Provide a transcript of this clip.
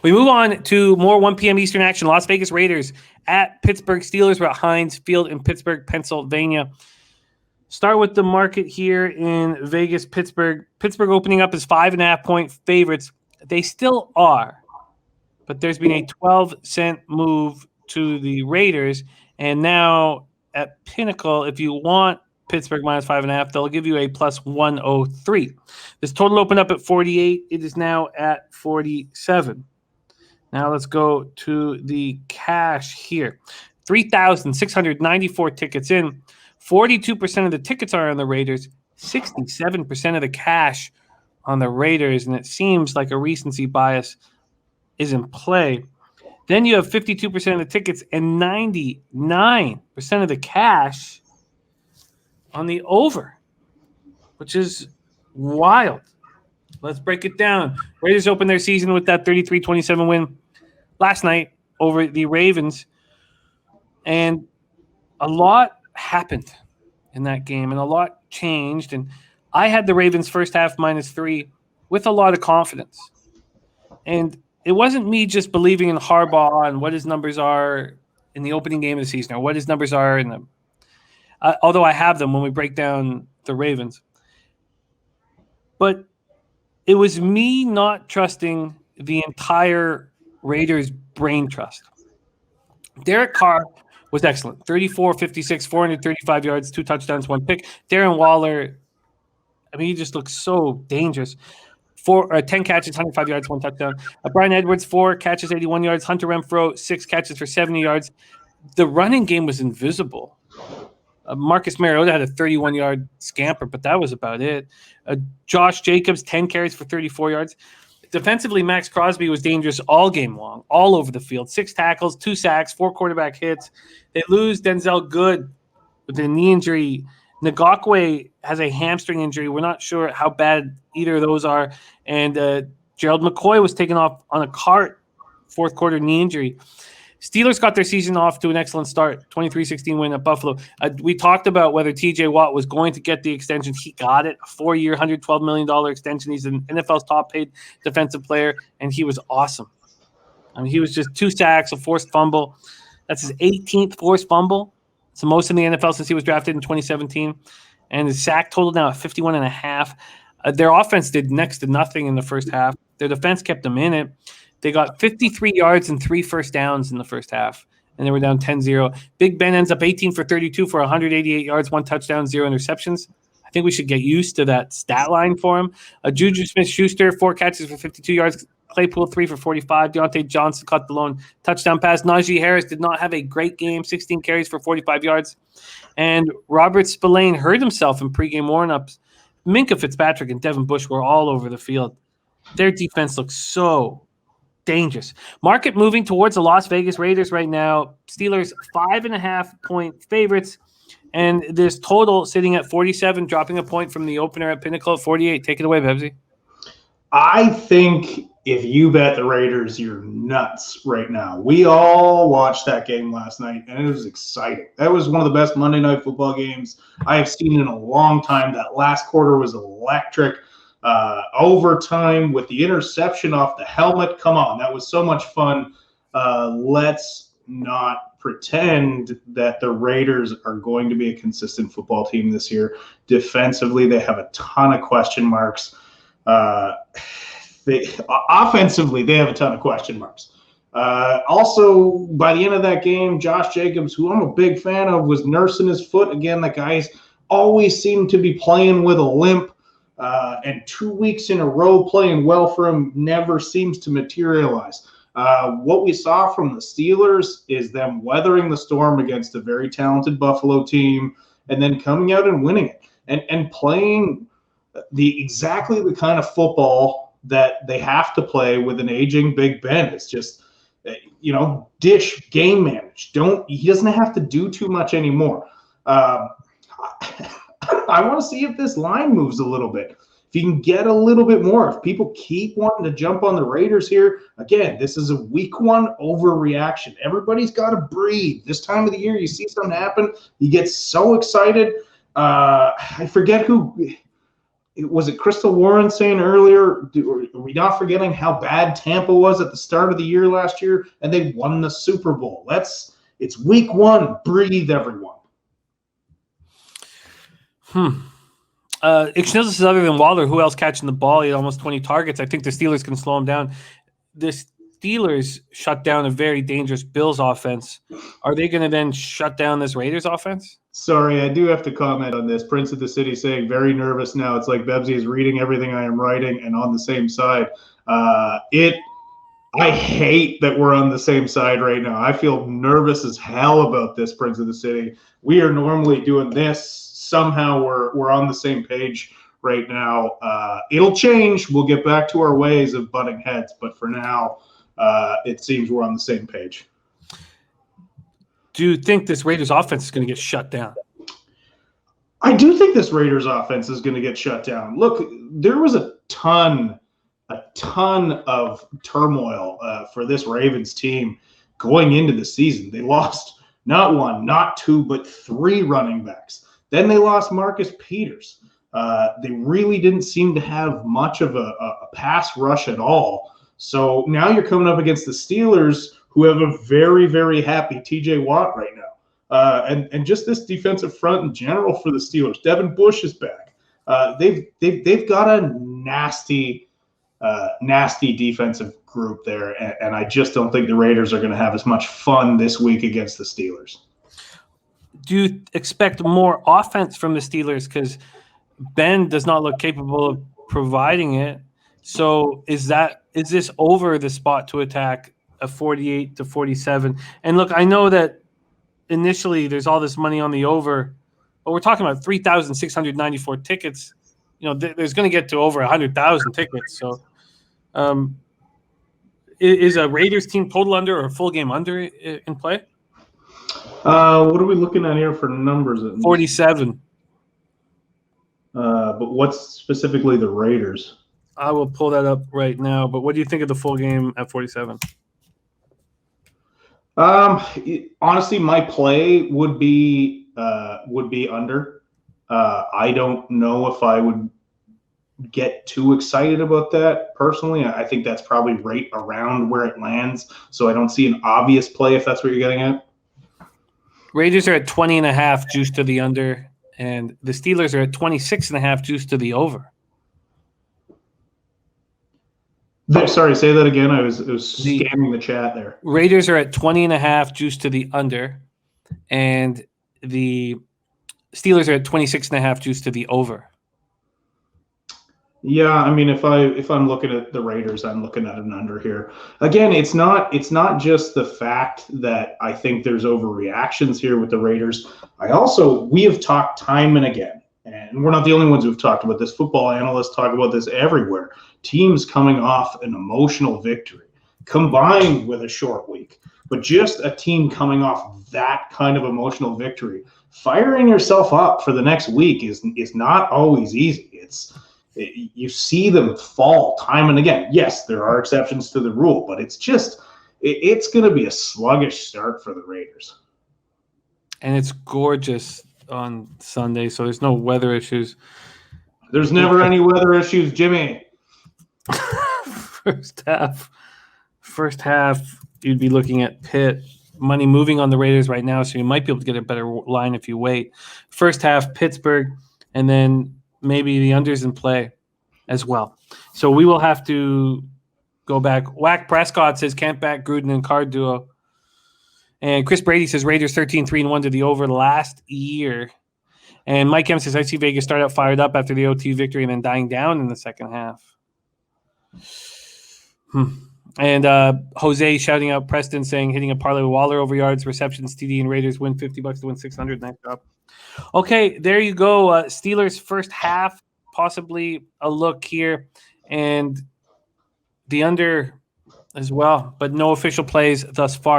We move on to more 1 p.m. Eastern action. Las Vegas Raiders at Pittsburgh Steelers. We're at Heinz Field in Pittsburgh, Pennsylvania. Start with the market here in Vegas, Pittsburgh. Pittsburgh opening up as 5.5-point favorites. They still are, but there's been a 12-cent move to the Raiders. And now at Pinnacle, if you want Pittsburgh minus 5.5, they'll give you a plus 103. This total opened up at 48. It is now at 47. Now let's go to the cash here. 3,694 tickets in. 42% of the tickets are on the Raiders. 67% of the cash on the Raiders. And it seems like a recency bias is in play. Then you have 52% of the tickets and 99% of the cash on the over, which is wild. Let's break it down. Raiders opened their season with that 33-27 win last night over the Ravens. And a lot happened in that game, and a lot changed. And I had the Ravens first half -3 with a lot of confidence. And it wasn't me just believing in Harbaugh and what his numbers are in the opening game of the season or what his numbers are in the although I have them when we break down the Ravens. But it was me not trusting the entire Raiders brain trust. Derek Carr was excellent. 34-56, 435 yards, 2 touchdowns, 1 pick. Darren Waller, I mean, he just looks so dangerous. 10 catches, 105 yards, 1 touchdown. Brian Edwards, 4 catches, 81 yards. Hunter Renfrow, 6 catches for 70 yards. The running game was invisible. Marcus Mariota had a 31-yard scamper, but that was about it. Josh Jacobs, 10 carries for 34 yards. Defensively, Max Crosby was dangerous all game long, all over the field. 6 tackles, 2 sacks, 4 quarterback hits. They lose Denzel Good with a knee injury. Ngakwe has a hamstring injury. We're not sure how bad either of those are. And Gerald McCoy was taken off on a cart, 4th quarter knee injury. Steelers got their season off to an excellent start, 23-16 win at Buffalo. We talked about whether TJ Watt was going to get the extension. He got it, a 4-year, $112 million extension. He's an NFL's top-paid defensive player, and he was awesome. I mean, he was just 2 sacks, a forced fumble. That's his 18th forced fumble. It's the most in the NFL since he was drafted in 2017. And his sack total now at 51.5. Their offense did next to nothing in the first half. Their defense kept them in it. They got 53 yards and 3 first downs in the first half, and they were down 10-0. Big Ben ends up 18 for 32 for 188 yards, 1 touchdown, 0 interceptions. I think we should get used to that stat line for him. Juju Smith-Schuster, 4 catches for 52 yards. Claypool, 3 for 45. Deontay Johnson caught the lone touchdown pass. Najee Harris did not have a great game, 16 carries for 45 yards. And Robert Spillane hurt himself in pregame warm-ups. Minkah Fitzpatrick and Devin Bush were all over the field. Their defense looks so dangerous. Market moving towards the Las Vegas Raiders right now. Steelers 5.5-point favorites, and this total sitting at 47, dropping a point from the opener at Pinnacle at 48. Take it away, Bebsie. I think if you bet the Raiders, you're nuts right now. We all watched that game last night, and it was exciting. That was one of the best Monday Night Football games I have seen in a long time. That last quarter was electric. Overtime with the interception off the helmet. Come on, that was so much fun. Let's not pretend that the Raiders are going to be a consistent football team this year. Defensively, they have a ton of question marks. Offensively, they have a ton of question marks. Also, by the end of that game, Josh Jacobs, who I'm a big fan of, was nursing his foot. Again, the guy's always seemed to be playing with a limp. And 2 weeks in a row playing well for him never seems to materialize. What we saw from the Steelers is them weathering the storm against a very talented Buffalo team and then coming out and winning it and playing exactly the kind of football that they have to play with an aging Big Ben. It's just, dish, game manage. He doesn't have to do too much anymore. I want to see if this line moves a little bit. If you can get a little bit more, if people keep wanting to jump on the Raiders here, again, this is a week 1 overreaction. Everybody's got to breathe. This time of the year, you see something happen, you get so excited. I forget who was it Crystal Warren saying earlier, are we not forgetting how bad Tampa was at the start of the year last year, and they won the Super Bowl? It's week 1. Breathe, everyone. Schnitzel's other than Waller, who else catching the ball? He had almost 20 targets. I think the Steelers can slow him down. The Steelers shut down a very dangerous Bills offense. Are they going to then shut down this Raiders offense? Sorry, I do have to comment on this. Prince of the City saying, very nervous now. It's like Bebsie is reading everything I am writing and on the same side. I hate that we're on the same side right now. I feel nervous as hell about this, Prince of the City. We are normally doing this. Somehow we're on the same page right now. It'll change. We'll get back to our ways of butting heads. But for now, it seems we're on the same page. Do you think this Raiders offense is going to get shut down? I do think this Raiders offense is going to get shut down. Look, there was a ton of turmoil for this Ravens team going into the season. They lost not 1, not 2, but 3 running backs. Then they lost Marcus Peters. They really didn't seem to have much of a pass rush at all. So now you're coming up against the Steelers, who have a very, very happy TJ Watt right now. And just this defensive front in general for the Steelers. Devin Bush is back. They've got a nasty defensive group there, and I just don't think the Raiders are going to have as much fun this week against the Steelers. Do you expect more offense from the Steelers? Because Ben does not look capable of providing it. So is this over the spot to attack a 48-47? And look, I know that initially there's all this money on the over, but we're talking about 3,694 tickets. There's going to get to over 100,000 tickets. So is a Raiders team total under or a full game under in play? What are we looking at here for numbers? 47. But what's specifically the Raiders? I will pull that up right now. But what do you think of the full game at 47? Honestly, my play would be under. I don't know if I would get too excited about that personally. I think that's probably right around where it lands. So I don't see an obvious play if that's what you're getting at. Raiders are at 20.5 juice to the under, and the Steelers are at 26.5 juice to the over. Sorry, say that again. I was scanning the chat there. Raiders are at 20.5 juice to the under, and the Steelers are at 26.5 juice to the over. Yeah, I mean, if I'm looking at the Raiders, I'm looking at an under here. Again, it's not just the fact that I think there's overreactions here with the Raiders. We have talked time and again, and we're not the only ones who've talked about this. Football analysts talk about this everywhere. Teams coming off an emotional victory combined with a short week, but just a team coming off that kind of emotional victory, firing yourself up for the next week is not always easy. You see them fall time and again. Yes, there are exceptions to the rule, but it's going to be a sluggish start for the Raiders. And it's gorgeous on Sunday, so there's no weather issues. There's never any weather issues, Jimmy. First half, you'd be looking at Pitt. Money moving on the Raiders right now, so you might be able to get a better line if you wait. First half, Pittsburgh, and then maybe the unders in play as well. So we will have to go back. Whack Prescott says can't back Gruden and Card duo. And Chris Brady says Raiders 13-3-1 to the over last year. And Mike M says I see Vegas start out fired up after the OT victory and then dying down in the second half. And Jose shouting out Preston saying hitting a parlay with Waller over yards, receptions, TD, and Raiders win $50 to win $600. Nice job. Okay, there you go. Steelers first half, possibly a look here, and the under as well, but no official plays thus far.